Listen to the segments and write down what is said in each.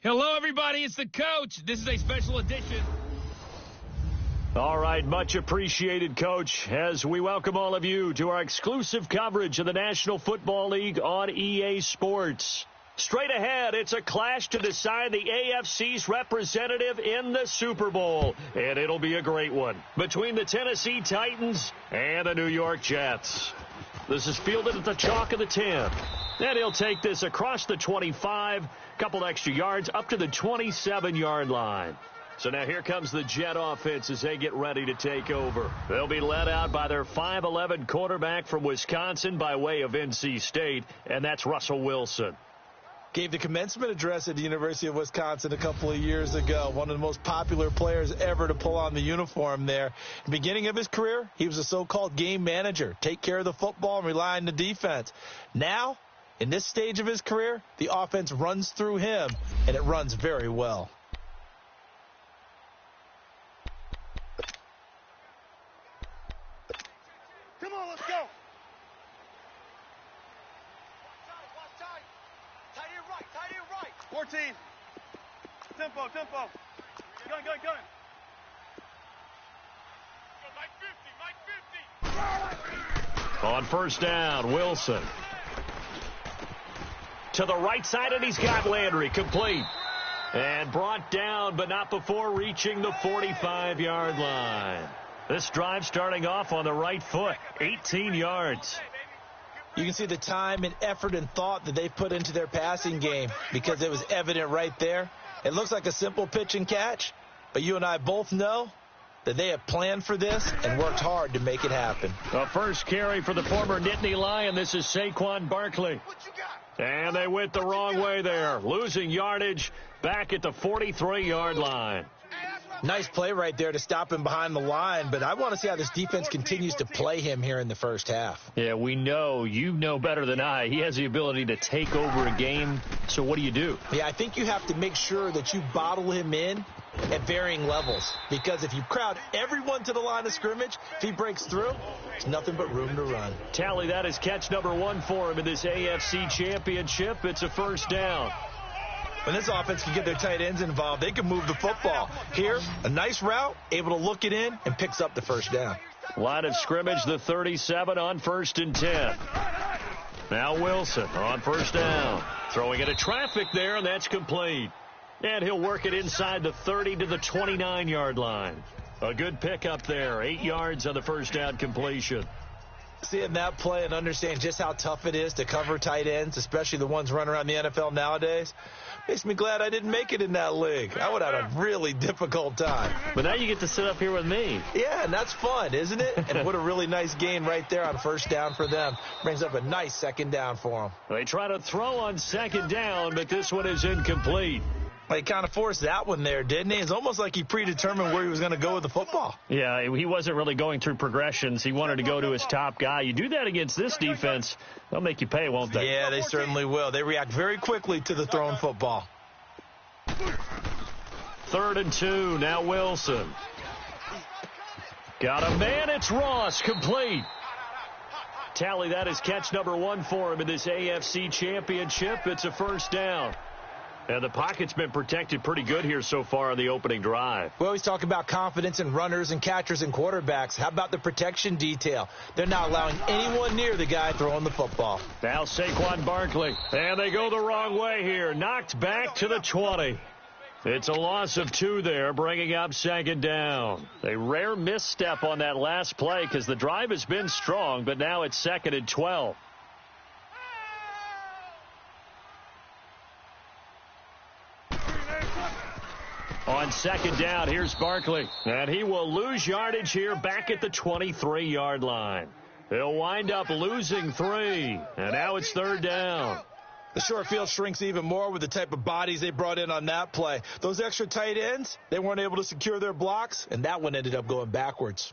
Hello, everybody. It's the coach. This is a special edition. All right, much appreciated, Coach, as we welcome all of you to our exclusive coverage of the National Football League on EA Sports. Straight ahead, it's a clash to decide the AFC's representative in the Super Bowl, and it'll be a great one, between the Tennessee Titans and the New York Jets. This is fielded at the chalk of the 10. And he'll take this across the 25, couple extra yards, up to the 27-yard line. So now here comes the Jet offense as they get ready to take over. They'll be led out by their 5'11 quarterback from Wisconsin by way of NC State, and that's Russell Wilson. Gave the commencement address at the University of Wisconsin a couple of years ago. One of the most popular players ever to pull on the uniform there. At the beginning of his career, he was a so-called game manager. Take care of the football and rely on the defense. Now, in this stage of his career, the offense runs through him, and it runs very well. Come on, let's go. Tight end right. 14. Tempo. Gun. Mike 50. On first down, Wilson. To the right side, and he's got Landry complete. And brought down, but not before reaching the 45-yard line. This drive starting off on the right foot, 18 yards. You can see the time and effort and thought that they put into their passing game because it was evident right there. It looks like a simple pitch and catch, but you and I both know that they have planned for this and worked hard to make it happen. The first carry for the former Nittany Lion. This is Saquon Barkley. And they went the wrong way there, losing yardage back at the 43-yard line. Nice play right there to stop him behind the line, but I want to see how this defense continues to play him here in the first half. Yeah, we know. You know better than I. He has the ability to take over a game, so what do? Yeah, I think you have to make sure that you bottle him in at varying levels, because if you crowd everyone to the line of scrimmage, if he breaks through, there's nothing but room to run. Tally, that is catch number 1 for him in this AFC Championship. It's a first down. When this offense can get their tight ends involved, they can move the football. Here, a nice route, able to look it in, and picks up the first down. Line of scrimmage, the 37 on 1st and 10. Now Wilson on first down. Throwing into traffic there, and that's complete. And he'll work it inside the 30 to the 29-yard line. A good pickup there, 8 yards on the first down completion. Seeing that play and understand just how tough it is to cover tight ends, especially the ones running around the NFL nowadays, makes me glad I didn't make it in that league. I would have had a really difficult time. But now you get to sit up here with me. Yeah, and that's fun, isn't it? And what a really nice gain right there on first down for them. Brings up a nice second down for them. They try to throw on second down, but this one is incomplete. He kind of forced that one there, didn't he? It's almost like he predetermined where he was going to go with the football. Yeah, he wasn't really going through progressions. He wanted to go to his top guy. You do that against this defense, they'll make you pay, won't they? Yeah, they certainly will. They react very quickly to the thrown football. 3rd and 2, now Wilson. Got a man, it's Ross, complete. Tally, that is catch number 1 for him in this AFC Championship. It's a first down. And the pocket's been protected pretty good here so far on the opening drive. We always talk about confidence in runners and catchers and quarterbacks. How about the protection detail? They're not allowing anyone near the guy throwing the football. Now Saquon Barkley. And they go the wrong way here. Knocked back to the 20. It's a loss of 2 there, bringing up second down. A rare misstep on that last play because the drive has been strong, but now it's 2nd and 12. On second down, here's Barkley. And he will lose yardage here back at the 23-yard line. He'll wind up losing 3. And now it's 3rd down. The short field shrinks even more with the type of bodies they brought in on that play. Those extra tight ends, they weren't able to secure their blocks, and that one ended up going backwards.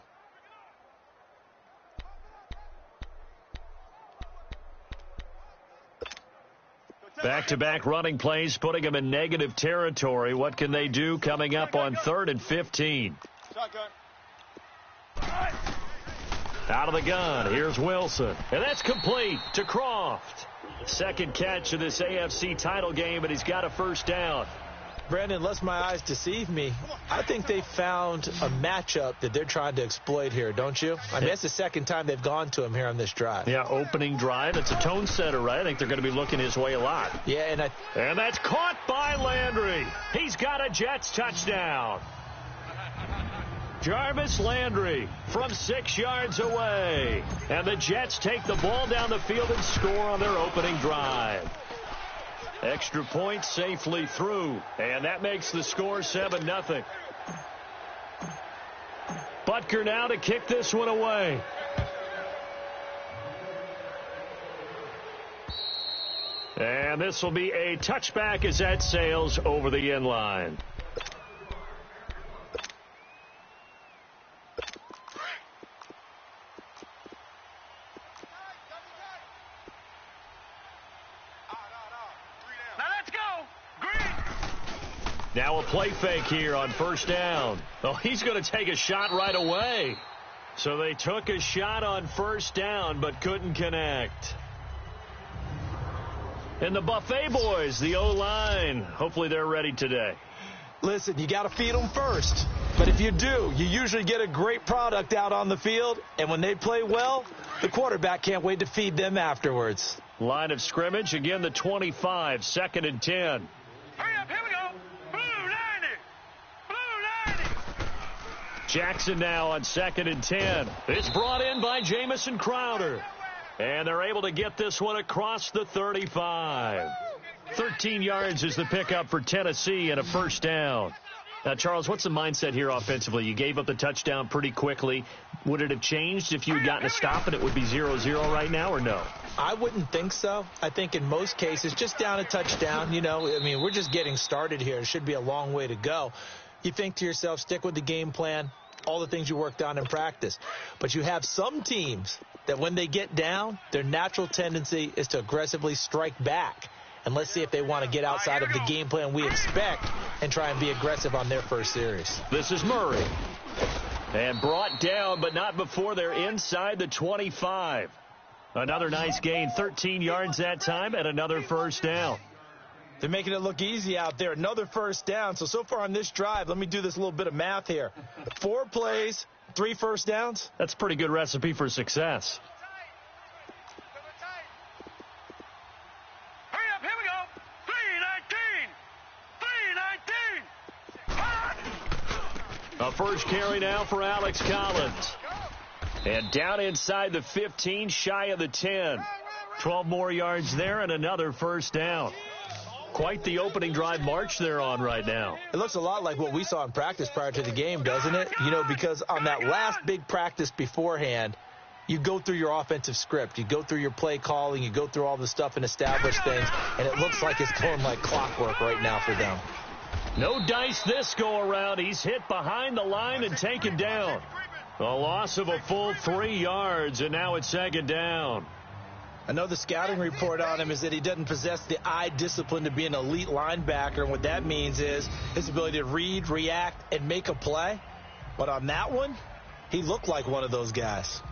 Back-to-back running plays, putting them in negative territory. What can they do coming up on 3rd and 15? Out of the gun, here's Wilson. And that's complete to Croft. Second catch of this AFC title game, and he's got a first down. Brandon, unless my eyes deceive me, I think they found a matchup that they're trying to exploit here, don't you? I mean, that's the second time they've gone to him here on this drive. Yeah, opening drive. It's a tone setter, right? I think they're going to be looking his way a lot. Yeah, and that's caught by Landry. He's got a Jets touchdown. Jarvis Landry from 6 yards away. And the Jets take the ball down the field and score on their opening drive. Extra point safely through. And that makes the score 7-0. Butker now to kick this one away. And this will be a touchback as that sails over the end line. Now a play fake here on first down. Oh, he's going to take a shot right away. So they took a shot on first down but couldn't connect. And the Buffet boys, the O-line, hopefully they're ready today. Listen, you got to feed them first. But if you do, you usually get a great product out on the field. And when they play well, the quarterback can't wait to feed them afterwards. Line of scrimmage, again the 25, 2nd and 10. Hurry up, here we go. Jackson now on 2nd and 10. It's brought in by Jamison Crowder. And they're able to get this one across the 35. 13 yards is the pickup for Tennessee and a first down. Now, Charles, what's the mindset here offensively? You gave up the touchdown pretty quickly. Would it have changed if you had gotten a stop and it would be 0-0 right now or no? I wouldn't think so. I think in most cases, just down a touchdown, we're just getting started here. It should be a long way to go. You think to yourself, stick with the game plan, all the things you worked on in practice. But you have some teams that when they get down, their natural tendency is to aggressively strike back. And let's see if they want to get outside of the game plan we expect and try and be aggressive on their first series. This is Murray. And brought down, but not before they're inside the 25. Another nice gain, 13 yards that time, and another first down. They're making it look easy out there. Another first down. So far on this drive, let me do this little bit of math here. 4 plays, 3 first downs. That's a pretty good recipe for success. Hurry up, here we go. 3-19. 3-19. A first carry now for Alex Collins. And down inside the 15, shy of the 10. 12 more yards there and another first down. Quite the opening drive march they're on right now. It looks a lot like what we saw in practice prior to the game, doesn't it? Because on that last big practice beforehand, you go through your offensive script. You go through your play calling. You go through all the stuff and establish things. And it looks like it's going like clockwork right now for them. No dice this go around. He's hit behind the line and taken down. A loss of a full 3 yards, and now it's 2nd down. I know the scouting report on him is that he doesn't possess the eye discipline to be an elite linebacker. And what that means is his ability to read, react, and make a play. But on that one, he looked like one of those guys.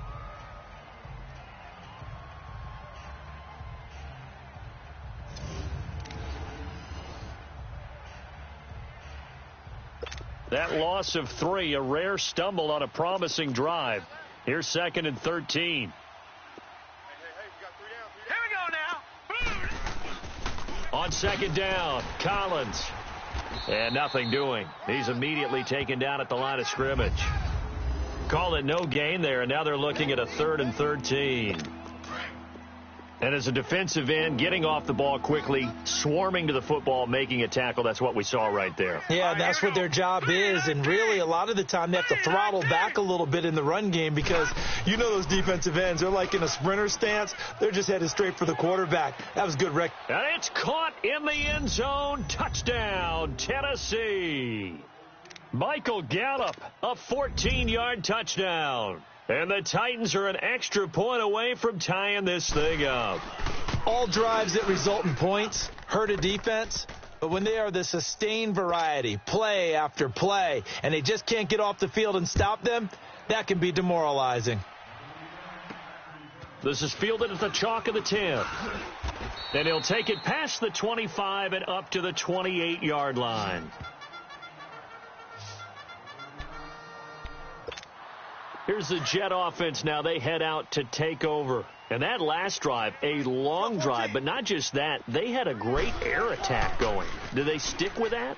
That loss of 3, a rare stumble on a promising drive. Here's 2nd and 13. On 2nd down, Collins. And nothing doing. He's immediately taken down at the line of scrimmage. Call it no gain there, and now they're looking at a 3rd and 13. And as a defensive end, getting off the ball quickly, swarming to the football, making a tackle, that's what we saw right there. Yeah, that's what their job is. And really, a lot of the time, they have to throttle back a little bit in the run game because those defensive ends, they're like in a sprinter stance. They're just headed straight for the quarterback. That was good, Rick. And it's caught in the end zone. Touchdown, Tennessee. Michael Gallup, a 14-yard touchdown. And the Titans are an extra point away from tying this thing up. All drives that result in points hurt a defense, but when they are the sustained variety, play after play, and they just can't get off the field and stop them, that can be demoralizing. This is fielded at the chalk of the 10. And he'll take it past the 25 and up to the 28-yard line. Here's the Jet offense now. They head out to take over. And that last drive, a long drive, but not just that. They had a great air attack going. Do they stick with that?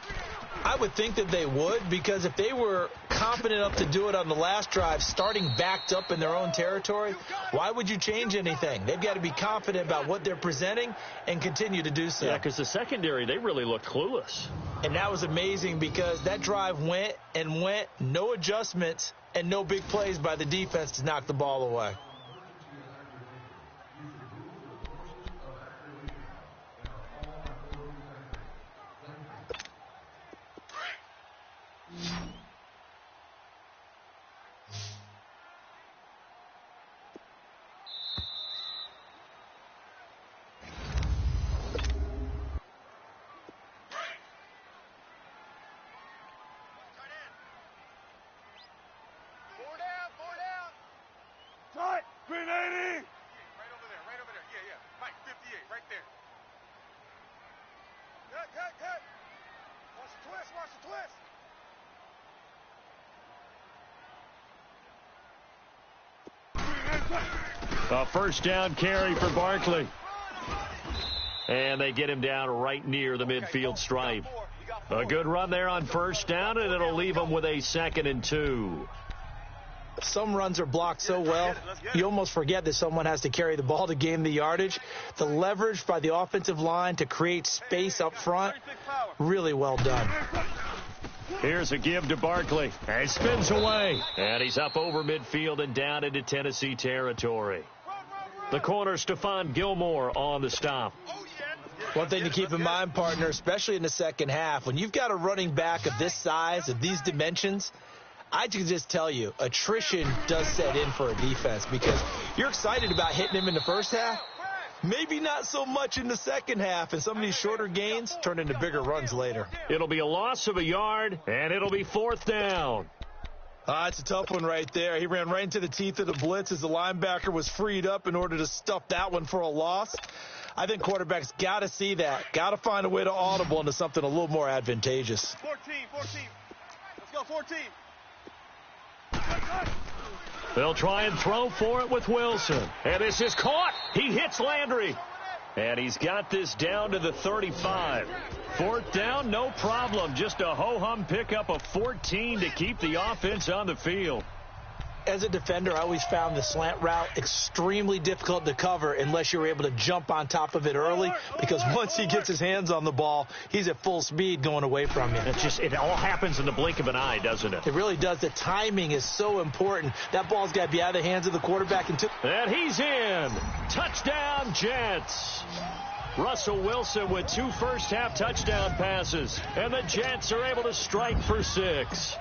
I would think that they would, because if they were confident enough to do it on the last drive, starting backed up in their own territory, why would you change anything? They've got to be confident about what they're presenting and continue to do so. Yeah, because the secondary, they really looked clueless. And that was amazing because that drive went and went, no adjustments and no big plays by the defense to knock the ball away. A first down carry for Barkley. And they get him down right near the midfield stripe. A good run there on first down, and it'll leave them with a 2nd and 2. Some runs are blocked so well, you almost forget that someone has to carry the ball to gain the yardage. The leverage by the offensive line to create space up front, really well done. Here's a give to Barkley. He spins away. And he's up over midfield and down into Tennessee territory. The corner, Stephon Gilmore, on the stop. One thing to keep in mind, partner, especially in the second half, when you've got a running back of this size, of these dimensions, I can just tell you, attrition does set in for a defense because you're excited about hitting him in the first half. Maybe not so much in the second half, and some of these shorter gains turn into bigger runs later. It'll be a loss of a yard, and it'll be 4th down. It's a tough one right there. He ran right into the teeth of the blitz as the linebacker was freed up in order to stuff that one for a loss. I think quarterbacks got to see that, got to find a way to audible into something a little more advantageous. 14. Let's go, 14. They'll try and throw for it with Wilson. And this is caught. He hits Landry. And he's got this down to the 35. 4th down, no problem. Just a ho-hum pickup of 14 to keep the offense on the field. As a defender, I always found the slant route extremely difficult to cover unless you're able to jump on top of it early, because once he gets his hands on the ball, he's at full speed going away from you. It all happens in the blink of an eye, doesn't it? It really does. The timing is so important. That ball's got to be out of the hands of the quarterback. And he's in. Touchdown, Jets. Russell Wilson with 2 first-half touchdown passes. And the Jets are able to strike for 6.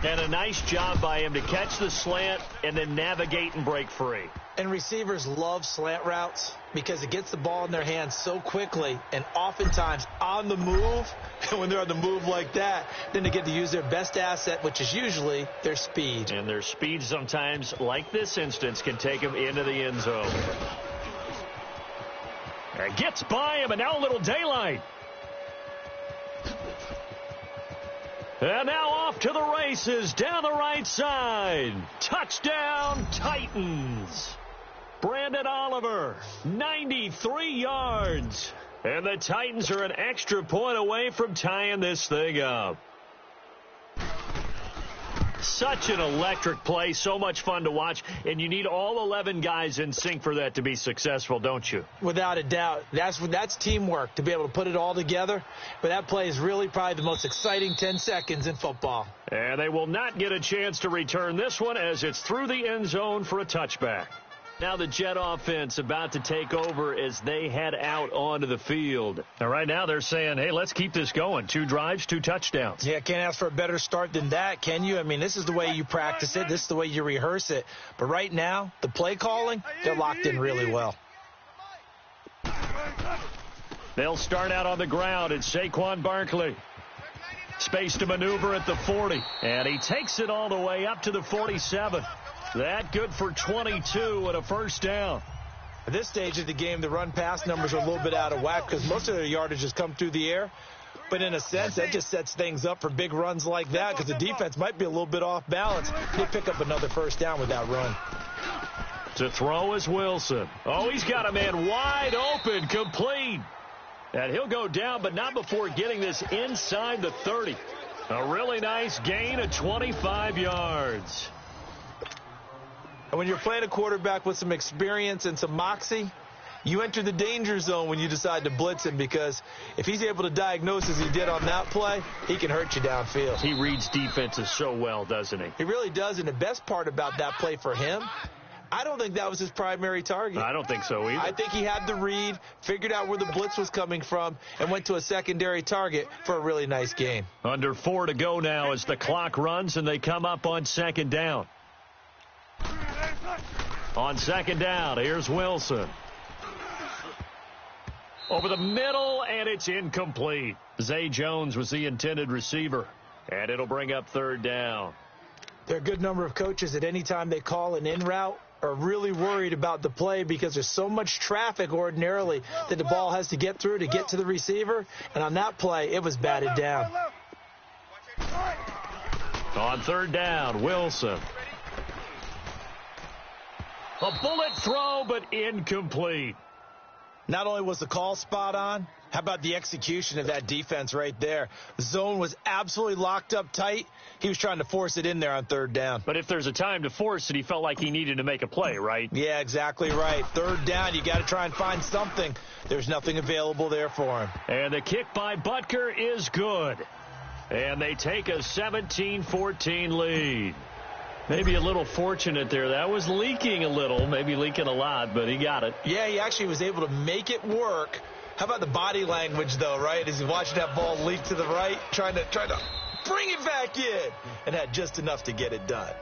And a nice job by him to catch the slant and then navigate and break free. And receivers love slant routes because it gets the ball in their hands so quickly and oftentimes on the move. And when they're on the move like that, then they get to use their best asset, which is usually their speed. And their speed sometimes, like this instance, can take them into the end zone. And gets by him, and now a little daylight. And now off to the races down the right side. Touchdown, Titans. Brandon Oliver, 93 yards. And the Titans are an extra point away from tying this thing up. Such an electric play, so much fun to watch, and you need all 11 guys in sync for that to be successful, don't you? Without a doubt. That's teamwork, to be able to put it all together. But that play is really probably the most exciting 10 seconds in football. And they will not get a chance to return this one as it's through the end zone for a touchback. Now the Jet offense about to take over as they head out onto the field. Now right now they're saying, hey, let's keep this going. 2 drives, 2 touchdowns. Yeah, can't ask for a better start than that, can you? I mean, this is the way you practice it. This is the way you rehearse it. But right now, the play calling, they're locked in really well. They'll start out on the ground. It's Saquon Barkley. Space to maneuver at the 40. And he takes it all the way up to the 47. That good for 22 and a first down. At this stage of the game, the run-pass numbers are a little bit out of whack because most of their yardage has come through the air. But in a sense, that just sets things up for big runs like that because the defense might be a little bit off balance. They pick up another first down with that run. To throw is Wilson. Oh, he's got a man wide open, complete. And he'll go down, but not before getting this inside the 30. A really nice gain of 25 yards. And when you're playing a quarterback with some experience and some moxie, you enter the danger zone when you decide to blitz him because if he's able to diagnose as he did on that play, he can hurt you downfield. He reads defenses so well, doesn't he? He really does, and the best part about that play for him, I don't think that was his primary target. I don't think so either. I think he had the read, figured out where the blitz was coming from, and went to a secondary target for a really nice gain. Under 4 to go now as the clock runs and they come up on second down. On second down, here's Wilson. Over the middle, and it's incomplete. Zay Jones was the intended receiver, and it'll bring up third down. There are a good number of coaches at any time they call an in route are really worried about the play because there's so much traffic ordinarily that the ball has to get through to get to the receiver. And on that play, it was batted down. On third down, Wilson. A bullet throw, but incomplete. Not only was the call spot on, how about the execution of that defense right there? The zone was absolutely locked up tight. He was trying to force it in there on third down. But if there's a time to force it, he felt like he needed to make a play, right? Yeah, exactly right. Third down, you got to try and find something. There's nothing available there for him. And the kick by Butker is good. And they take a 17-14 lead. Maybe a little fortunate there. That was leaking a little, maybe leaking a lot, but he got it. Yeah, he actually was able to make it work. How about the body language, though, right? As he's watching that ball leak to the right, trying to bring it back in, and had just enough to get it done.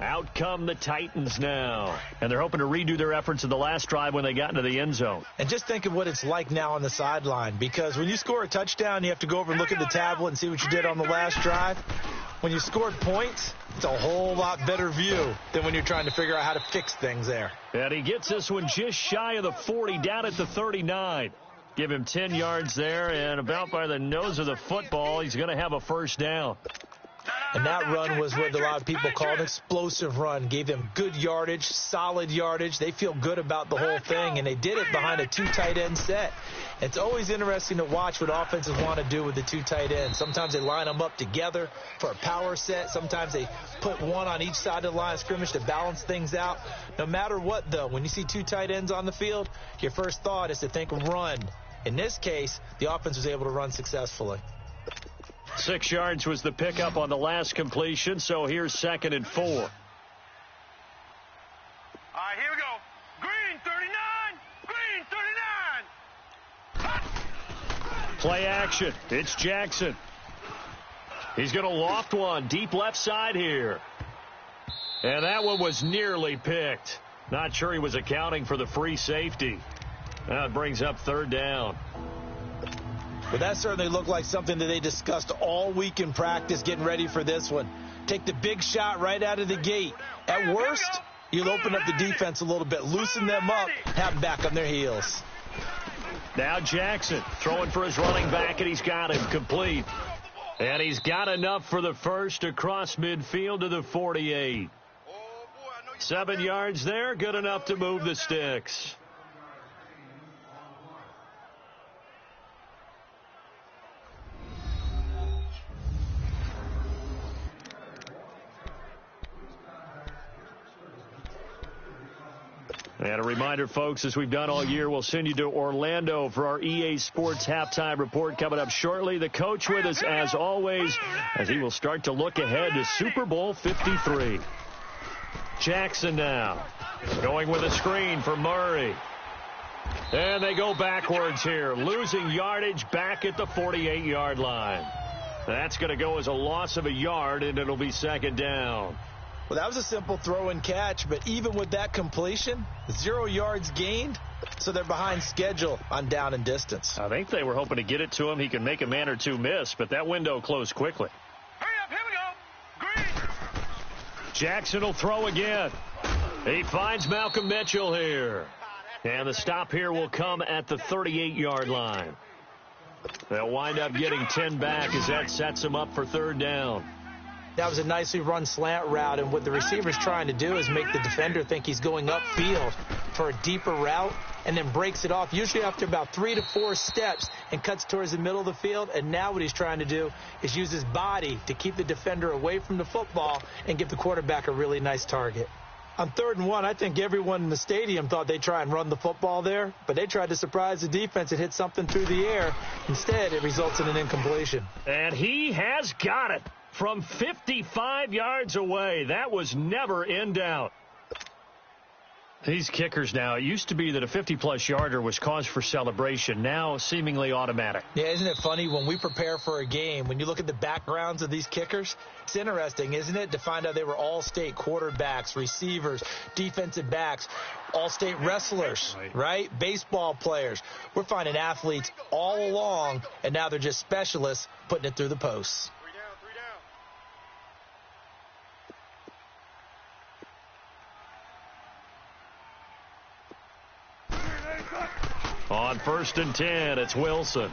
Out come the Titans now. And they're hoping to redo their efforts in the last drive when they got into the end zone. And just think of what it's like now on the sideline. Because when you score a touchdown, you have to go over and look at the tablet and see what you did on the last drive. When you scored points, it's a whole lot better view than when you're trying to figure out how to fix things there. And he gets this one just shy of the 40, down at the 39. Give him 10 yards there, and about by the nose of the football, he's going to have a first down. And that run was what a lot of people call an explosive run. Gave them good yardage, solid yardage. They feel good about the whole thing, and they did it behind a 2 tight end set. It's always interesting to watch what offenses want to do with the 2 tight ends. Sometimes they line them up together for a power set. Sometimes they put one on each side of the line of scrimmage to balance things out. No matter what, though, when you see 2 tight ends on the field, your first thought is to think run. In this case, the offense was able to run successfully. 6 yards was the pickup on the last completion, so here's 2nd and 4. All right, here we go. Green 39. Green 39. Play action. It's Jackson. He's going to loft one deep left side here. And that one was nearly picked. Not sure he was accounting for the free safety. That brings up third down. But that certainly looked like something that they discussed all week in practice getting ready for this one. Take the big shot right out of the gate. At worst, you'll open up the defense a little bit, loosen them up, have them back on their heels. Now Jackson throwing for his running back, and he's got him complete. And he's got enough for the first across midfield to the 48. 7 yards there, good enough to move the sticks. And a reminder, folks, as we've done all year, we'll send you to Orlando for our EA Sports halftime report coming up shortly. The coach with us, as always, as he will start to look ahead to Super Bowl 53. Jackson now going with a screen for Murray. And they go backwards here, losing yardage back at the 48-yard line. That's going to go as a loss of a yard, and it'll be 2nd down. Well, that was a simple throw and catch, but even with that completion, 0 yards gained, so they're behind schedule on down and distance. I think they were hoping to get it to him. He can make a man or two miss, but that window closed quickly. Hurry up, here we go. Green. Jackson will throw again. He finds Malcolm Mitchell here. And the stop here will come at the 38-yard line. They'll wind up getting 10 back as that sets them up for third down. That was a nicely run slant route, and what the receiver's trying to do is make the defender think he's going upfield for a deeper route and then breaks it off, usually after about 3 to 4 steps, and cuts towards the middle of the field. And now what he's trying to do is use his body to keep the defender away from the football and give the quarterback a really nice target. On 3rd and 1, I think everyone in the stadium thought they'd try and run the football there, but they tried to surprise the defense and hit something through the air. Instead, it results in an incompletion. And he has got it from 55 yards away. That was never in doubt. These kickers now, it used to be that a 50-plus yarder was cause for celebration. Now seemingly automatic. Yeah, isn't it funny when we prepare for a game, when you look at the backgrounds of these kickers, it's interesting, isn't it, to find out they were all-state quarterbacks, receivers, defensive backs, all-state wrestlers, right? Baseball players. We're finding athletes all along, and now they're just specialists putting it through the posts. On 1st and 10, it's Wilson.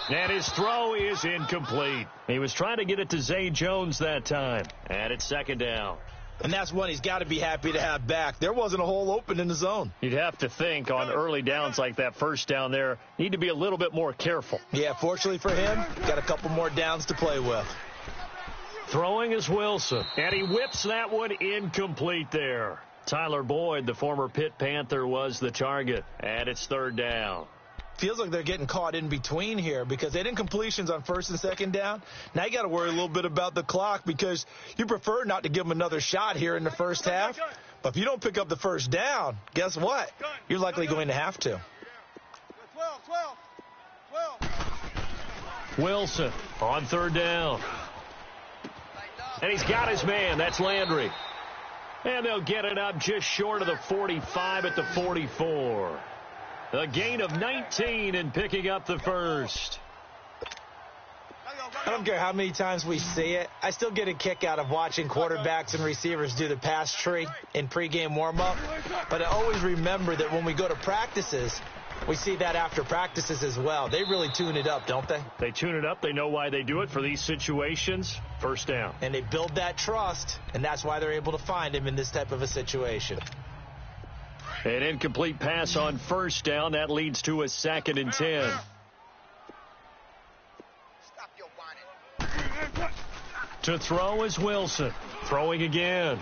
And his throw is incomplete. He was trying to get it to Zay Jones that time. And it's 2nd down. And that's one he's got to be happy to have back. There wasn't a hole open in the zone. You'd have to think on early downs like that first down there, need to be a little bit more careful. Yeah, fortunately for him, got a couple more downs to play with. Throwing is Wilson. And he whips that one incomplete there. Tyler Boyd, the former Pitt Panther, was the target. And it's 3rd down. Feels like they're getting caught in between here because they didn't completions on 1st and 2nd down. Now you got to worry a little bit about the clock because you prefer not to give them another shot here in the first half. But if you don't pick up the 1st down, guess what? You're likely going to have to. 12. Wilson on 3rd down. And he's got his man. That's Landry. And they'll get it up just short of the 45 at the 44. A gain of 19 and picking up the first. I don't care how many times we see it. I still get a kick out of watching quarterbacks and receivers do the pass tree in pregame warm-up. But I always remember that when we go to practices, we see that after practices as well. They really tune it up, don't they? They tune it up. They know why they do it for these situations. 1st down. And they build that trust, and that's why they're able to find him in this type of a situation. An incomplete pass on 1st down. That leads to a 2nd and 10. To throw is Wilson. Throwing again.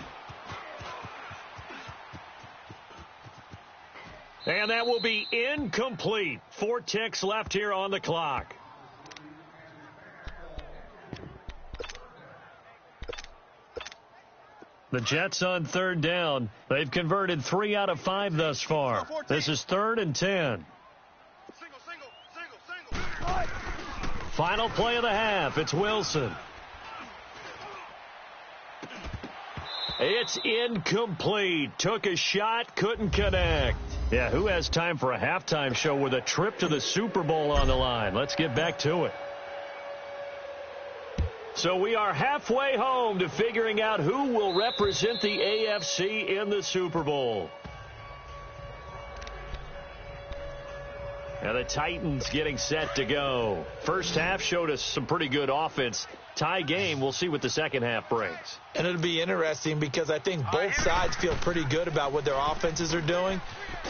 And that will be incomplete. 4 ticks left here on the clock. The Jets on 3rd down. They've converted 3 out of 5 thus far. This is 3rd and 10. Final play of the half. It's Wilson. It's incomplete. Took a shot, couldn't connect. Yeah, who has time for a halftime show with a trip to the Super Bowl on the line? Let's get back to it. So we are halfway home to figuring out who will represent the AFC in the Super Bowl. And the Titans getting set to go. First half showed us some pretty good offense. Tie game, we'll see what the second half brings. And it'll be interesting because I think both sides feel pretty good about what their offenses are doing.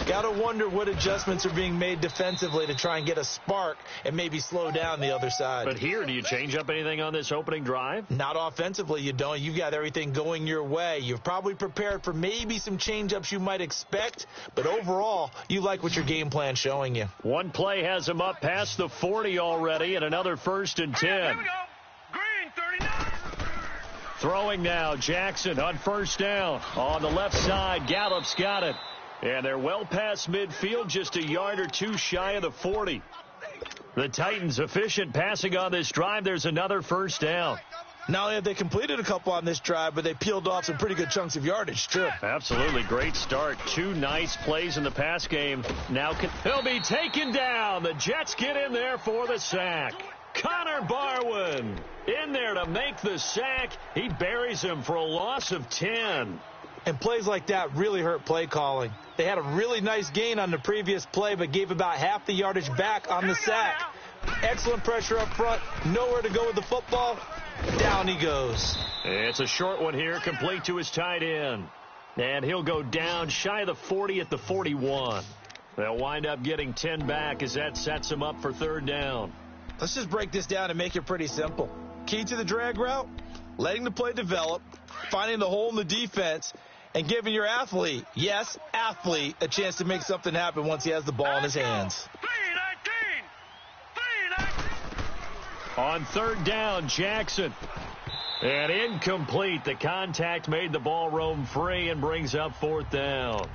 Got to wonder what adjustments are being made defensively to try and get a spark and maybe slow down the other side. But here, do you change up anything on this opening drive? Not offensively, you don't. You've got everything going your way. You've probably prepared for maybe some change-ups you might expect, but overall, you like what your game plan's showing you. One play has him up past the 40 already, and another 1st and 10. Here we go. Green, 39. Throwing now, Jackson on 1st down. On the left side, Gallup's got it. And they're well past midfield, just a yard or two shy of the 40. The Titans efficient passing on this drive. There's another 1st down. Not only have they completed a couple on this drive, but they peeled off some pretty good chunks of yardage, too. Absolutely great start. 2 nice plays in the pass game. Now he'll be taken down. The Jets get in there for the sack. Connor Barwin in there to make the sack. He buries him for a loss of 10. And plays like that really hurt play calling. They had a really nice gain on the previous play, but gave about half the yardage back on the sack. Excellent pressure up front. Nowhere to go with the football. Down he goes. It's a short one here, complete to his tight end. And he'll go down shy of the 40 at the 41. They'll wind up getting 10 back as that sets him up for third down. Let's just break this down and make it pretty simple. Key to the drag route, letting the play develop, finding the hole in the defense, and giving your athlete, yes, athlete, a chance to make something happen once he has the ball in his hands. 3-19. On third down, Jackson. And incomplete. The contact made the ball roam free and brings up fourth down.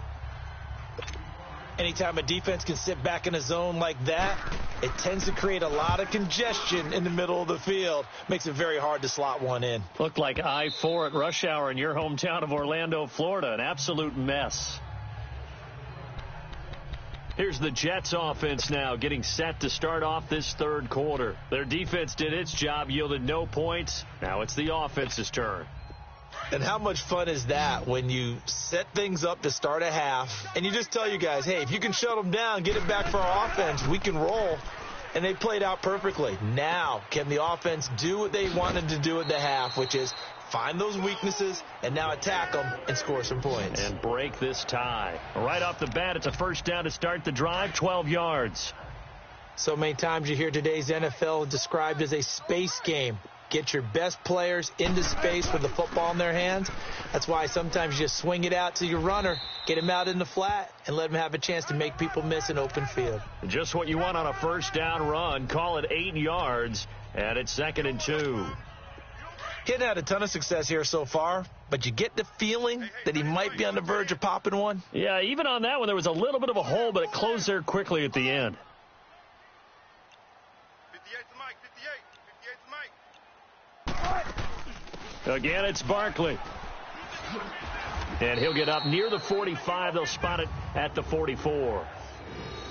Anytime a defense can sit back in a zone like that, it tends to create a lot of congestion in the middle of the field. Makes it very hard to slot one in. Looked like I-4 at rush hour in your hometown of Orlando, Florida. An absolute mess. Here's the Jets offense now getting set to start off this third quarter. Their defense did its job, yielded no points. Now it's the offense's turn. And how much fun is that when you set things up to start a half and you just tell you guys, hey, if you can shut them down, get it back for our offense, we can roll. And they played out perfectly. Now, can the offense do what they wanted to do at the half, which is find those weaknesses and now attack them and score some points. And break this tie. Right off the bat, it's a first down to start the drive, 12 yards. So many times you hear today's NFL described as a space game. Get your best players into space with the football in their hands. That's why sometimes you just swing it out to your runner, get him out in the flat, and let him have a chance to make people miss an open field. Just what you want on a first down run. Call it 8 yards, and it's 2nd and 2. He hadn't had a ton of success here so far, but you get the feeling that he might be on the verge of popping one. Yeah, even on that one, there was a little bit of a hole, but it closed there quickly at the end. 58 to Mike, 58 to Mike. Again, it's Barkley. And he'll get up near the 45. They'll spot it at the 44.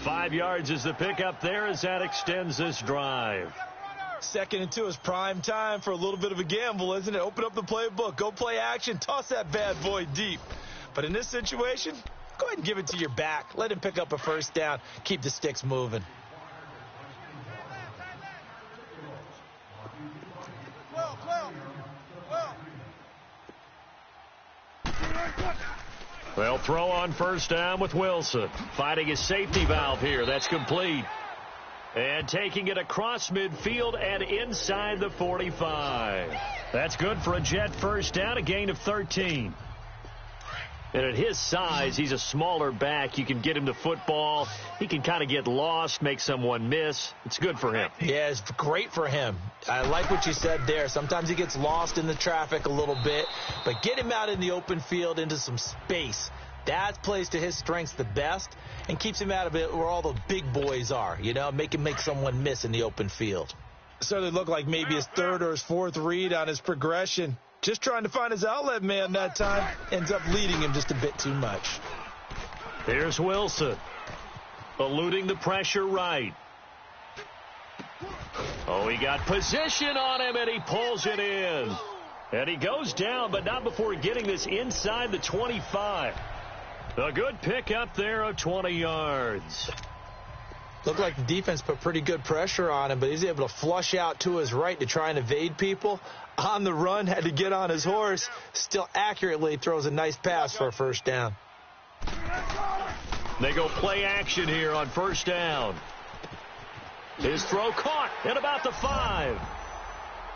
5 yards is the pickup there as that extends this drive. 2nd and 2 is prime time for a little bit of a gamble, isn't it? Open up the playbook, go play action, toss that bad boy deep. But in this situation, go ahead and give it to your back. Let him pick up a first down. Keep the sticks moving. They'll throw on first down with Wilson. Fighting his safety valve here. That's complete. And taking it across midfield and inside the 45. That's good for a Jet first down, a gain of 13. And at his size, he's a smaller back. You can get him to football. He can kind of get lost, make someone miss. It's good for him. Yeah, it's great for him. I like what you said there. Sometimes he gets lost in the traffic a little bit, but get him out in the open field into some space. That plays to his strengths the best and keeps him out of it where all the big boys are, you know, make him make someone miss in the open field. Certainly looked like maybe his third or his fourth read on his progression. Just trying to find his outlet man that time. Ends up leading him just a bit too much. Here's Wilson. Eluding the pressure right. Oh, he got position on him, and he pulls it in. And he goes down, but not before getting this inside the 25. A good pick up there of 20 yards. Looked like the defense put pretty good pressure on him, but he's able to flush out to his right to try and evade people. On the run, had to get on his horse. Still accurately throws a nice pass for a first down. They go play action here on first down. His throw caught at about the 5.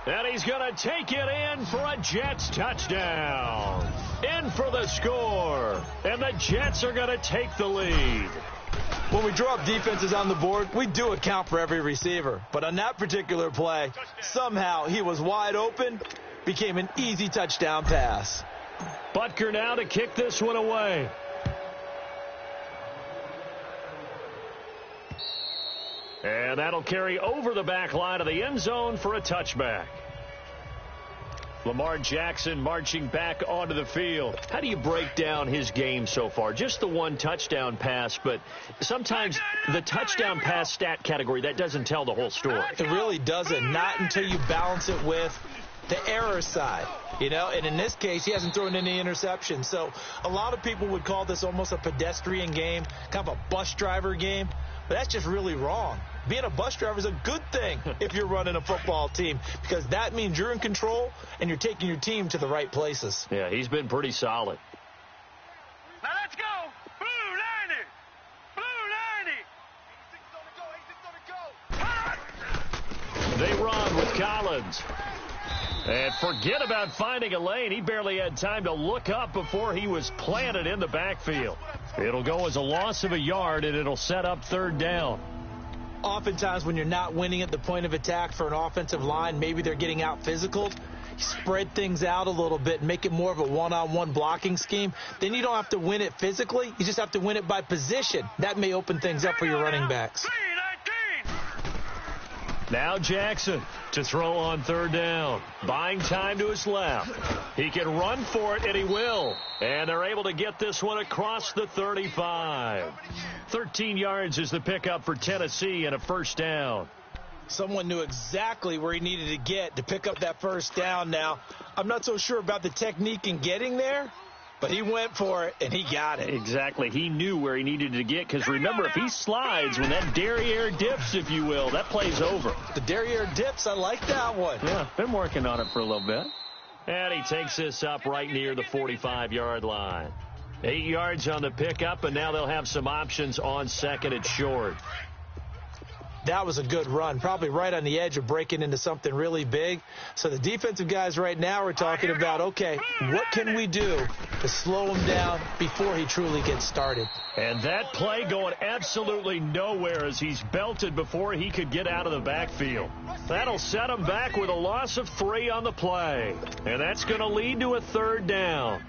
And he's going to take it in for a Jets touchdown. In for the score. And the Jets are going to take the lead. When we draw up defenses on the board, we do account for every receiver. But on that particular play, somehow he was wide open, became an easy touchdown pass. Butker now to kick this one away. And that'll carry over the back line of the end zone for a touchback. Lamar Jackson marching back onto the field. How do you break down his game so far? Just the one touchdown pass, but sometimes the touchdown pass stat category, that doesn't tell the whole story. It really doesn't. Not until you balance it with the error side. And in this case, he hasn't thrown any interceptions. So a lot of people would call this almost a pedestrian game, kind of a bus driver game. But that's just really wrong. Being a bus driver is a good thing if you're running a football team, because that means you're in control and you're taking your team to the right places. Yeah, he's been pretty solid. Now let's go. Blue 90. Blue 90. 86 on the go. 86 on the go. They run with Collins. And forget about finding a lane. He barely had time to look up before he was planted in the backfield. It'll go as a loss of a yard, and it'll set up third down. Oftentimes when you're not winning at the point of attack for an offensive line, maybe they're getting out physical. Spread things out a little bit and make it more of a one-on-one blocking scheme. Then you don't have to win it physically. You just have to win it by position. That may open things up for your running backs. Now Jackson to throw on third down. Buying time to his left. He can run for it, and he will. And they're able to get this one across the 35. 13 yards is the pickup for Tennessee and a first down. Someone knew exactly where he needed to get to pick up that first down. Now, I'm not so sure about the technique in getting there, but he went for it, and he got it. Exactly. He knew where he needed to get, because remember, if he slides, when that derriere dips, if you will, that play's over. The derriere dips, I like that one. Yeah, been working on it for a little bit. And he takes this up right near the 45-yard line. 8 yards on the pickup, and now they'll have some options on second and short. That was a good run, probably right on the edge of breaking into something really big. So the defensive guys right now are talking about, okay, what can we do to slow him down before he truly gets started? And that play going absolutely nowhere as he's belted before he could get out of the backfield. That'll set him back with a loss of 3 on the play. And that's going to lead to a third down.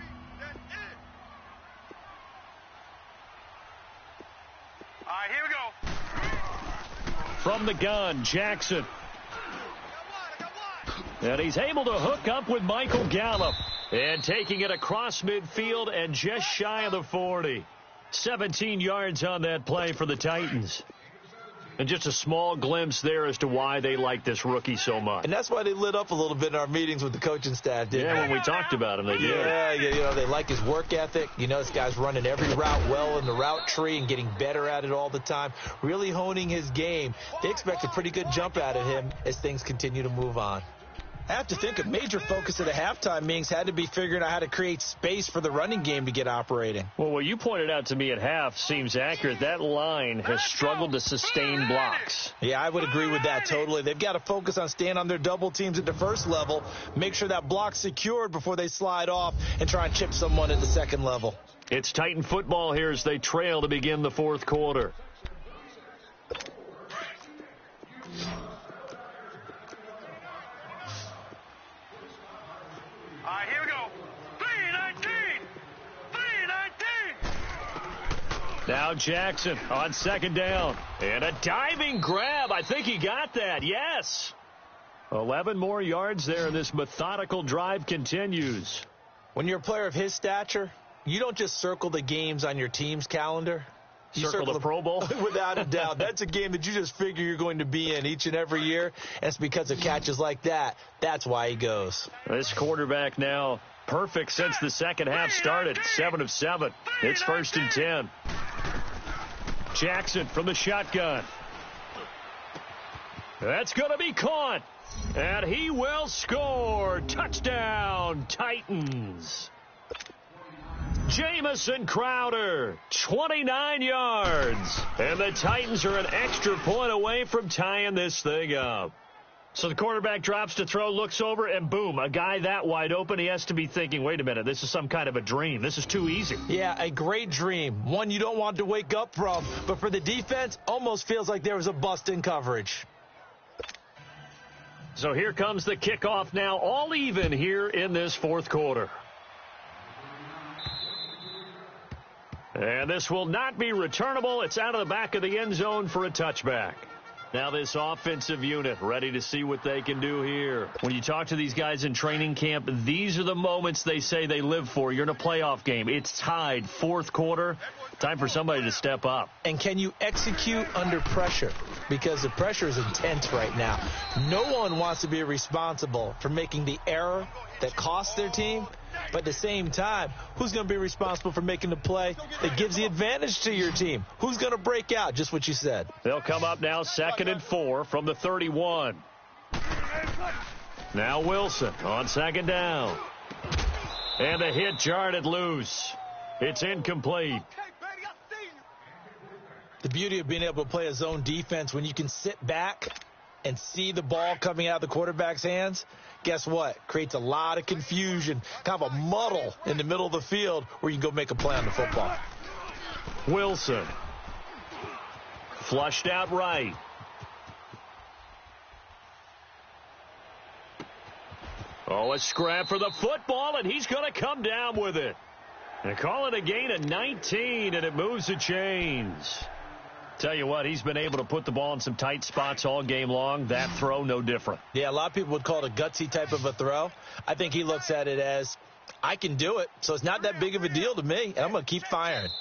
All right, here we go. From the gun, Jackson. And he's able to hook up with Michael Gallup. And taking it across midfield and just shy of the 40. 17 yards on that play for the Titans. And just a small glimpse there as to why they like this rookie so much. And that's why they lit up a little bit in our meetings with the coaching staff, didn't they? Yeah, when we talked about him, they did. Yeah, they like his work ethic. This guy's running every route well in the route tree and getting better at it all the time, really honing his game. They expect a pretty good jump out of him as things continue to move on. I have to think a major focus of the halftime meetings had to be figuring out how to create space for the running game to get operating. Well, what you pointed out to me at half seems accurate. That line has struggled to sustain blocks. Yeah, I would agree with that totally. They've got to focus on staying on their double teams at the first level, make sure that block's secured before they slide off and try and chip someone at the second level. It's Titan football here as they trail to begin the fourth quarter. All right, here we go. 319. 319. Now Jackson on second down. And a diving grab. I think he got that. Yes. 11 more yards there, and this methodical drive continues. When you're a player of his stature, you don't just circle the games on your team's calendar. You circle the Pro Bowl? Without a doubt. That's a game that you just figure you're going to be in each and every year. And it's because of catches like that. That's why he goes. This quarterback now perfect since the second half started. 7 of 7. It's 1st and 10. Jackson from the shotgun. That's going to be caught. And he will score. Touchdown, Titans. Jamison Crowder, 29 yards. And the Titans are an extra point away from tying this thing up. So the quarterback drops to throw, looks over, and boom, a guy that wide open, he has to be thinking, wait a minute, this is some kind of a dream. This is too easy. Yeah, a great dream. One you don't want to wake up from. But for the defense, almost feels like there was a bust in coverage. So here comes the kickoff now, all even here in this fourth quarter. And this will not be returnable. It's out of the back of the end zone for a touchback. Now this offensive unit ready to see what they can do here. When you talk to these guys in training camp, these are the moments they say they live for. You're in a playoff game. It's tied, fourth quarter. Time for somebody to step up. And can you execute under pressure? Because the pressure is intense right now. No one wants to be responsible for making the error that costs their team. But at the same time, who's going to be responsible for making the play that gives the advantage to your team? Who's going to break out? Just what you said. They'll come up now 2nd and 4 from the 31. Now Wilson on 2nd down. And a hit jarred it loose. It's incomplete. The beauty of being able to play a zone defense when you can sit back and see the ball coming out of the quarterback's hands, guess what? Creates a lot of confusion, kind of a muddle in the middle of the field where you can go make a play on the football. Wilson. Flushed out right. Oh, a scrap for the football, and he's going to come down with it. They call it a gain of 19, and it moves the chains. Tell you what, he's been able to put the ball in some tight spots all game long. That throw, no different. Yeah, a lot of people would call it a gutsy type of a throw. I think he looks at it as, I can do it, so it's not that big of a deal to me, and I'm going to keep firing.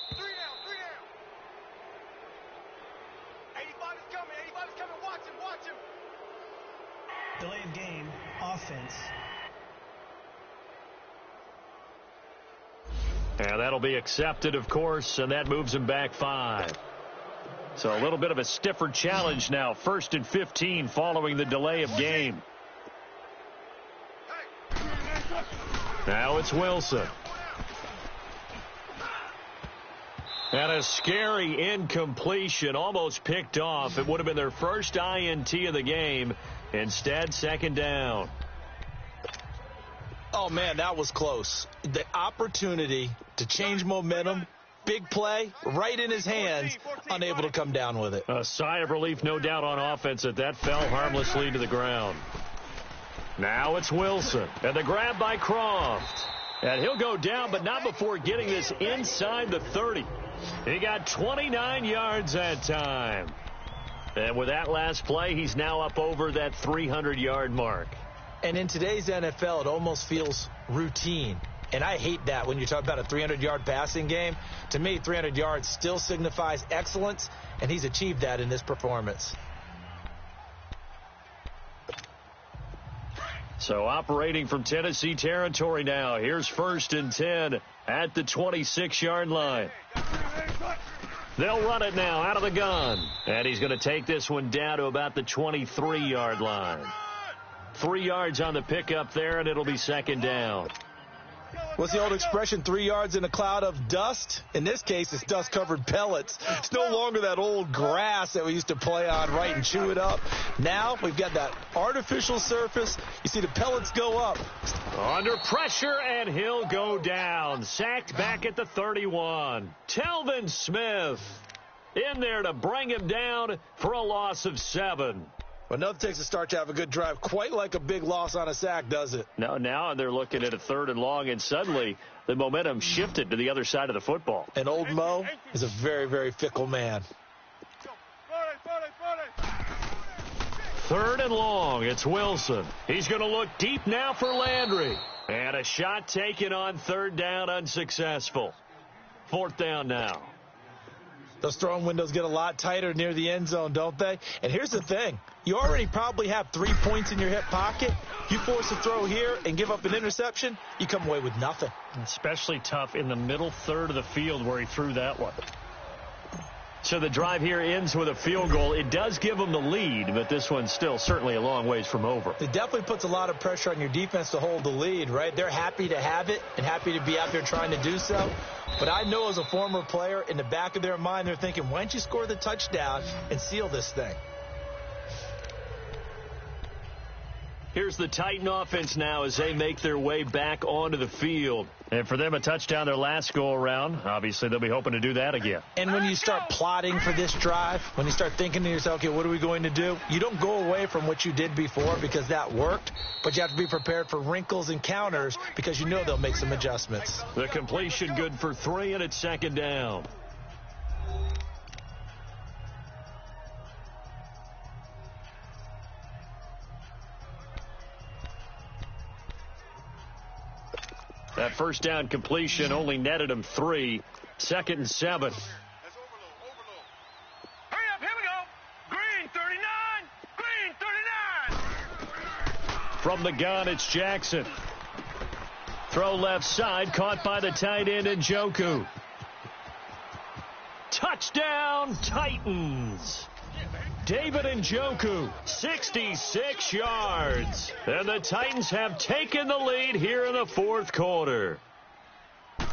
85 is coming. 85 is coming. Watch him. Delay of game, offense. And that'll be accepted, of course, and that moves him back 5. So a little bit of a stiffer challenge now. 1st and 15 following the delay of game. Now it's Wilson. And a scary incompletion, almost picked off. It would have been their first INT of the game. Instead, 2nd down. Oh, man, that was close. The opportunity to change momentum, big play, right in his hands, unable to come down with it. A sigh of relief, no doubt, on offense that fell harmlessly to the ground. Now it's Wilson, and the grab by Croft. And he'll go down, but not before getting this inside the 30. He got 29 yards that time. And with that last play, he's now up over that 300-yard mark. And in today's NFL, it almost feels routine. And I hate that when you talk about a 300-yard passing game. To me, 300 yards still signifies excellence, and he's achieved that in this performance. So operating from Tennessee territory now. Here's 1st and 10 at the 26-yard line. They'll run it now out of the gun. And he's going to take this one down to about the 23-yard line. 3 yards on the pickup there, and it'll be 2nd down. What's the old expression, 3 yards in a cloud of dust? In this case, it's dust-covered pellets. It's no longer that old grass that we used to play on, right, and chew it up. Now we've got that artificial surface. You see the pellets go up. Under pressure, and he'll go down. Sacked back at the 31. Telvin Smith in there to bring him down for a loss of 7. Well, nothing takes a start to have a good drive quite like a big loss on a sack, does it? No, now they're looking at a 3rd and long, and suddenly the momentum shifted to the other side of the football. And old Mo is a very, very fickle man. 3rd and long, it's Wilson. He's going to look deep now for Landry. And a shot taken on 3rd down, unsuccessful. 4th down now. Those throwing windows get a lot tighter near the end zone, don't they? And here's the thing. You already probably have 3 points in your hip pocket. You force a throw here and give up an interception, you come away with nothing. Especially tough in the middle third of the field where he threw that one. So the drive here ends with a field goal. It does give them the lead, but this one's still certainly a long ways from over. It definitely puts a lot of pressure on your defense to hold the lead, right? They're happy to have it and happy to be out there trying to do so. But I know as a former player, in the back of their mind, they're thinking, why don't you score the touchdown and seal this thing? Here's the Titan offense now as they make their way back onto the field. And for them, a touchdown their last go-around. Obviously, they'll be hoping to do that again. And when you start plotting for this drive, when you start thinking to yourself, okay, what are we going to do? You don't go away from what you did before because that worked, but you have to be prepared for wrinkles and counters because you know they'll make some adjustments. The completion good for 3, and it's 2nd down. That first down completion only netted him 3. 2nd and 7. Hurry up, here we go. Green 39. Green 39. From the gun, it's Jackson. Throw left side, caught by the tight end Njoku. Touchdown, Titans. David Njoku, 66 yards. And the Titans have taken the lead here in the 4th quarter.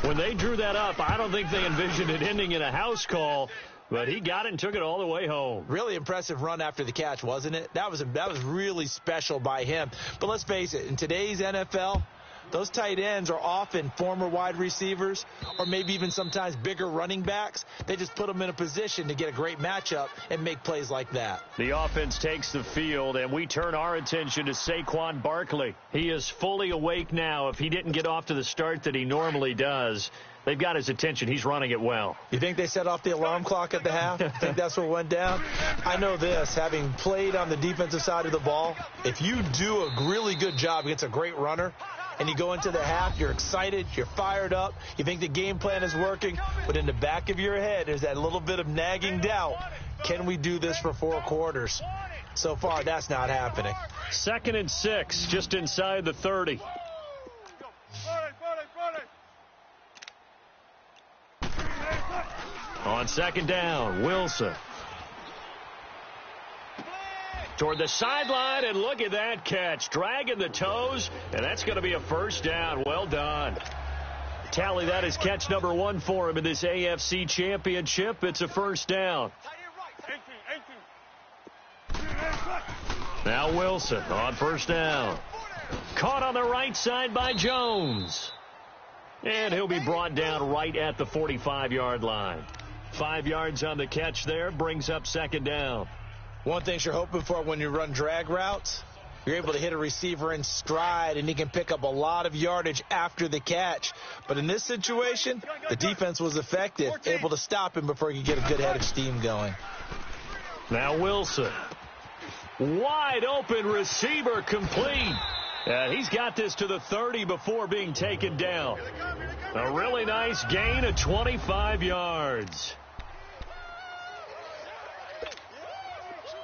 When they drew that up, I don't think they envisioned it ending in a house call, but he got it and took it all the way home. Really impressive run after the catch, wasn't it? That was really special by him. But let's face it, in today's NFL, those tight ends are often former wide receivers or maybe even sometimes bigger running backs. They just put them in a position to get a great matchup and make plays like that. The offense takes the field, and we turn our attention to Saquon Barkley. He is fully awake now. If he didn't get off to the start that he normally does, they've got his attention. He's running it well. You think they set off the alarm clock at the half? Think that's what went down? I know this, having played on the defensive side of the ball, if you do a really good job against a great runner, and you go into the half, you're excited, you're fired up, you think the game plan is working, but in the back of your head there's that little bit of nagging doubt. Can we do this for 4 quarters? So far, that's not happening. 2nd and 6, just inside the 30. On 2nd down, Wilson. Toward the sideline, and look at that catch. Dragging the toes, and that's going to be a first down. Well done. Tally that is catch number 1 for him in this AFC Championship. It's a first down. Now Wilson on first down. Caught on the right side by Jones. And he'll be brought down right at the 45-yard line. 5 yards on the catch there, brings up 2nd down. One thing you're hoping for when you run drag routes, you're able to hit a receiver in stride, and he can pick up a lot of yardage after the catch. But in this situation, the defense was effective, able to stop him before he could get a good head of steam going. Now Wilson. Wide open receiver complete. And he's got this to the 30 before being taken down. A really nice gain of 25 yards.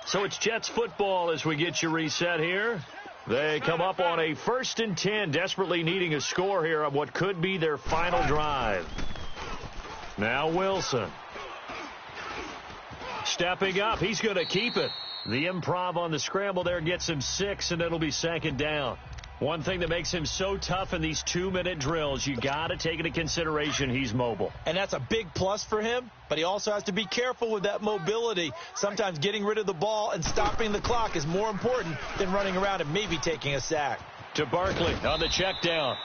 So it's Jets football as we get you reset here. They come up on a 1st and 10, desperately needing a score here on what could be their final drive. Now Wilson. Stepping up, he's going to keep it. The improv on the scramble there gets him 6, and it'll be 2nd down. One thing that makes him so tough in these 2-minute drills, you got to take into consideration he's mobile. And that's a big plus for him, but he also has to be careful with that mobility. Sometimes getting rid of the ball and stopping the clock is more important than running around and maybe taking a sack. To Barkley on the check down.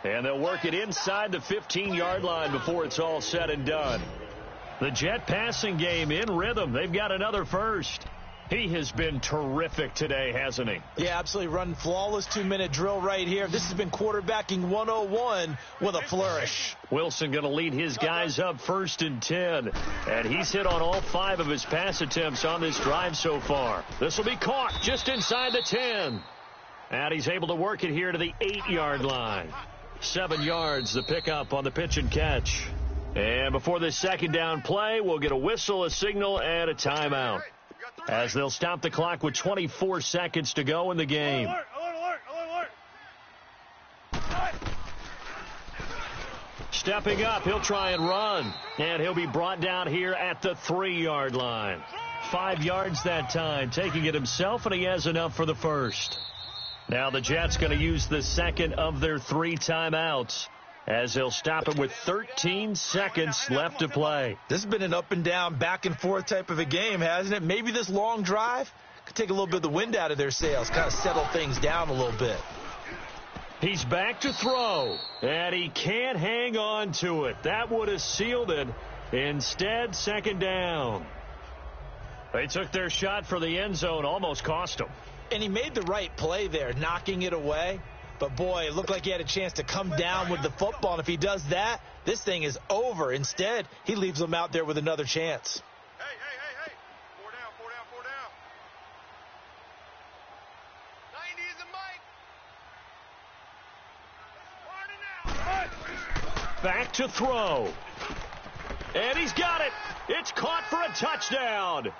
And they'll work it inside the 15-yard line before it's all said and done. The Jet passing game in rhythm. They've got another first. He has been terrific today, hasn't he? Yeah, absolutely. Running flawless 2-minute drill right here. This has been quarterbacking 101 with a flourish. Wilson going to lead his guys up 1st and 10. And he's hit on all 5 of his pass attempts on this drive so far. This will be caught just inside the 10. And he's able to work it here to the 8-yard line. 7 yards the pickup on the pitch and catch. And before this 2nd down play, we'll get a whistle, a signal, and a timeout, as they'll stop the clock with 24 seconds to go in the game. Stepping up, he'll try and run. And he'll be brought down here at the 3-yard line. 5 yards that time, taking it himself, and he has enough for the first. Now the Jets going to use the 2nd of their 3 timeouts, as they'll stop it with 13 seconds left to play. This has been an up and down, back and forth type of a game, hasn't it? Maybe this long drive could take a little bit of the wind out of their sails, kind of settle things down a little bit. He's back to throw, and he can't hang on to it. That would have sealed it. Instead, 2nd down. They took their shot for the end zone, almost cost him. And he made the right play there, knocking it away. But, boy, it looked like he had a chance to come down with the football. And if he does that, this thing is over. Instead, he leaves them out there with another chance. Hey. 4 down. 90 is the mic. Back to throw. And he's got it. It's caught for a touchdown.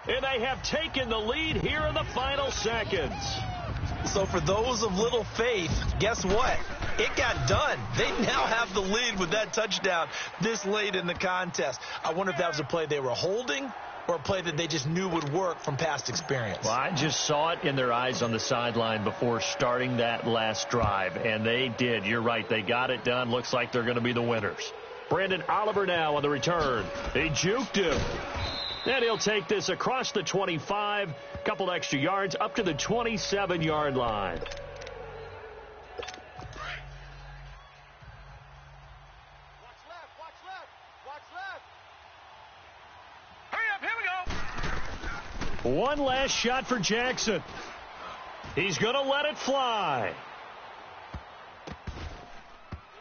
And they have taken the lead here in the final seconds. So for those of little faith, guess what? It got done. They now have the lead with that touchdown this late in the contest. I wonder if that was a play they were holding or a play that they just knew would work from past experience. Well, I just saw it in their eyes on the sideline before starting that last drive, and they did. You're right. They got it done. Looks like they're going to be the winners. Brandon Oliver now on the return. He juked him. And he'll take this across the 25, a couple extra yards, up to the 27-yard line. One last shot for Jackson. He's going to let it fly.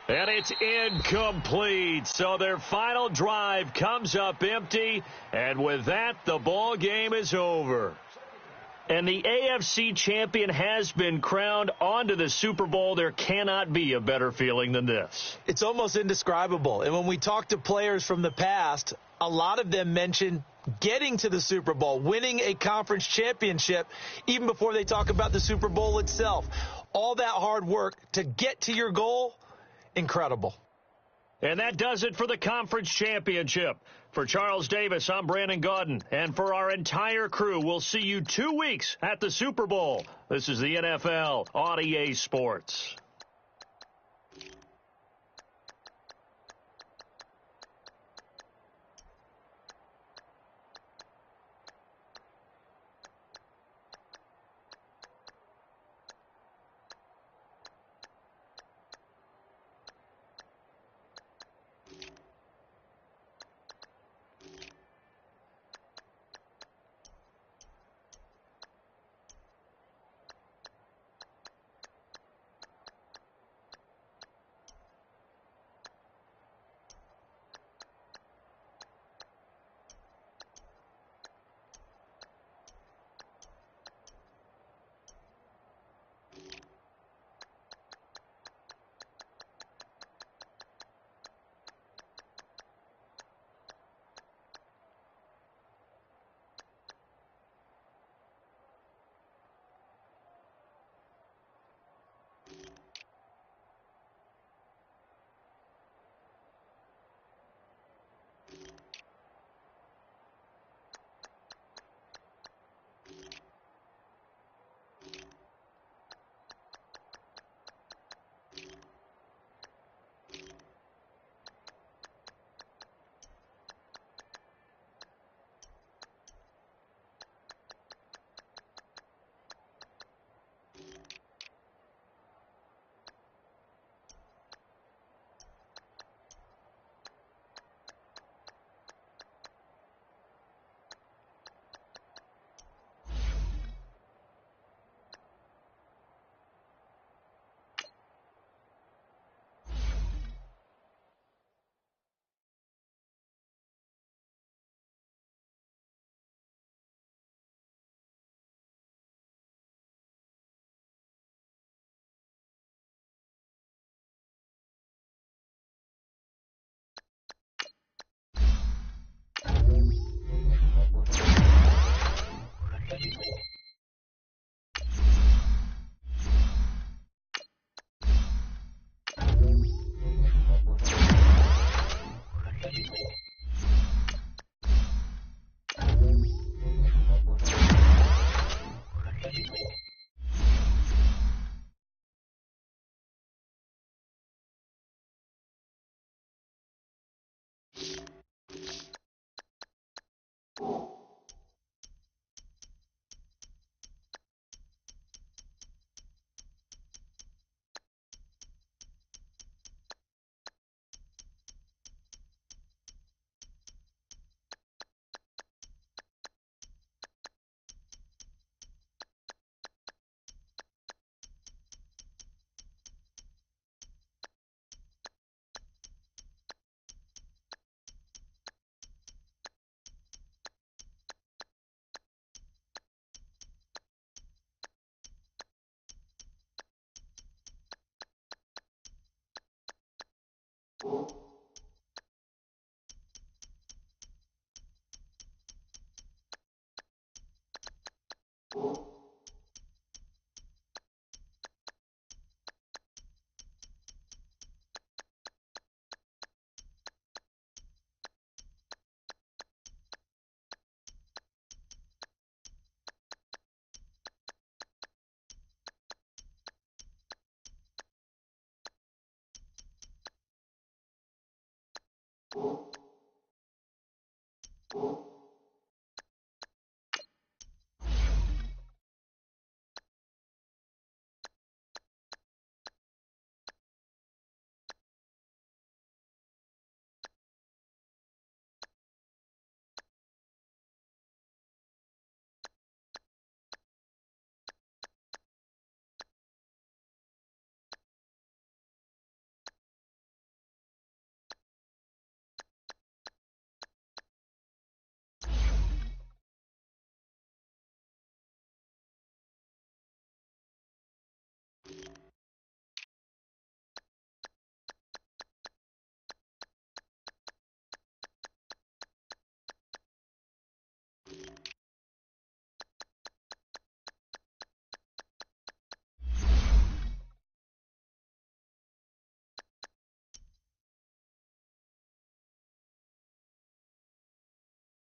And it's incomplete. So their final drive comes up empty. And with that, the ball game is over. And the AFC champion has been crowned. On to the Super Bowl. There cannot be a better feeling than this. It's almost indescribable. And when we talk to players from the past, a lot of them mention getting to the Super Bowl, winning a conference championship, even before they talk about the Super Bowl itself. All that hard work to get to your goal, incredible. And that does it for the conference championship. For Charles Davis, I'm Brandon Gaudin. And for our entire crew, we'll see you 2 weeks at the Super Bowl. This is the NFL on EA Sports. You